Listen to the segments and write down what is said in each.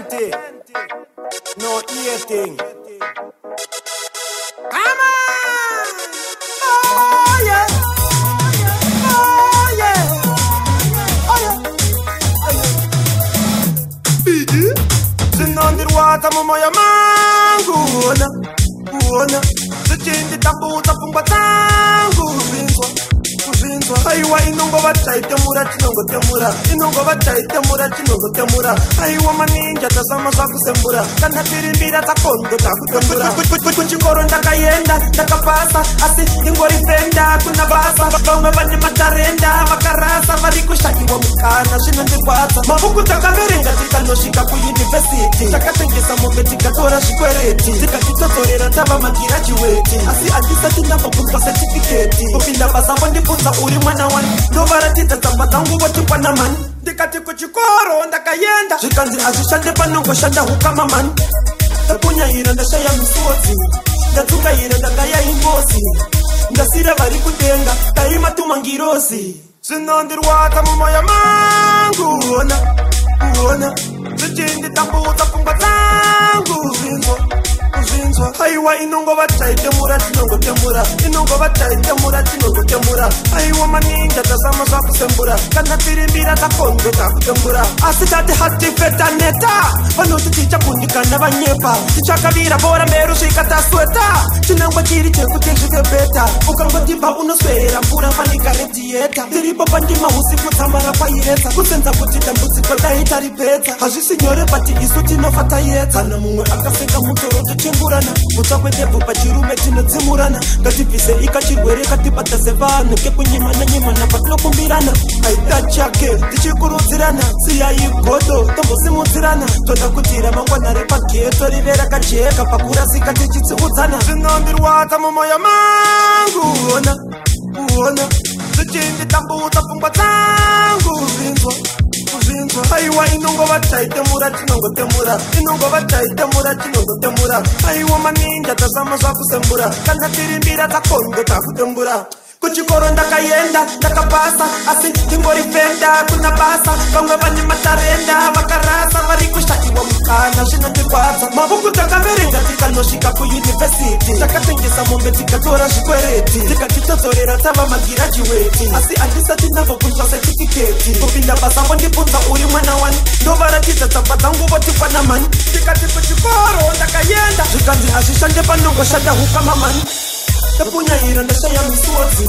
plenty, no eating. Come on! Oh yeah! Oh yeah! Oh yeah! Bidi, zinondirwata mumoya mangu, uona, zichindi tabuta pumba tangu, uzinzwa, aiwa inongo bataitemura chinongo temura, inongo bataitemura chinongo temura, aiwa maninja tasama zakusembura, kana tirimbira takondo takutembura, kuchikoro ndakayenda, ndakapasa, asi ingori fenda, kuna basa, vamwe vane matarenda, makarasa, varikushakiwa mukana, zvinondikwata, mabuku takaverenga tikanosvika kuuniversity, takatengesa mombe tikatora zvikwereti, tikatitotorera tava magirajuweti, asi handisati ndambobvunzwa certificate, kupinda basa vondibvunza uri mwana wani, ndovaratidza tsamba dzangu votikwana mani, ndikati kuchikoro ndakayenda, zvikanzi hazvishande panongoshanda hukama mani, ndakunyaira ndashaya misodzi, ndatsungaira ndangaya ingozi, ndasira vari kudenga taimatumwangirozi, zvinondirwata mumoya mangu, uona, zvichinditambudza pfungwa dzangu, uzinzwa, aiwa inongo vataitemura tinongotemura, inongo vataitemura tinongotemura, aiwa maninja tasama zvakusembura, kana tirimbira takondo takutembura, asi tati hatifetaneta, vanoti tichakundikana vanyepa, tichakavira bora mberi svika tasweta, chinangwa chiri chekutezvike beta, ukangotipa unoswera mvura fanikare dieta, tiripo pandima usiku tsamara pairetsa, kusenza kuti dambudziko daitaripedza, hazvisi nyore pati isu tinofa tayedza, kana mumwe akaseka mutoro tichengurana, mutsvakwetebvu pachirume tinodzimurana, ngatibvise ikachirwere katibata sevanhu kekunyimana patinokumbirana, aita chake tichikurudzirana, siyai godo tombosimudzirana, toda kuti ramangwana repageto rive rakajeka pakurasika tichitsiudzana, zvinondirwata mumoya mangu, uona, zvichinditambudza pfungwa dzangu, uzinzwa, aiwa inongo vataitemura tinongotemura, inongo vataitemura tinongotemura, aiwa maninja tasama zvakusembura, kana tirimbira takondo takutembura, kuchikoro ndakayenda ndakapasa, asi ingori fenda kuna basa, vamwe vane matarenda vakarasa, vari kushakiwa mukana, zvinondirwadza, mabuku takaverenga tikanosvika kuuniversity, takatengesa mombe tikatora zvikwereti, tikatitotorera tava magirajuweti, asi handisati ndambobvunzwa certificate, kupinda basa vondibvunza uri mwana wani, ndovaratidza tsamba dzangu votikwana mani, tikati kuchikoro ndakayenda, zvikanzi hazvishande panongoshanda hukama mani, ndapunyaira ndashaya misodzi,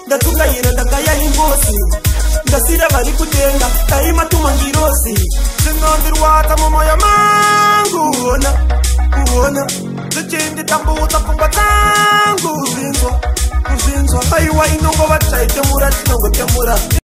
ndatsungaira ndangaya ingozi, ndasira vari kudenga taimatumwangirozi, zvinondirwata mumoya mangu, uona, zvichinditambudza pfungwa dzangu, uzinzwa, aiwa inongo vataitemura tinongotemura.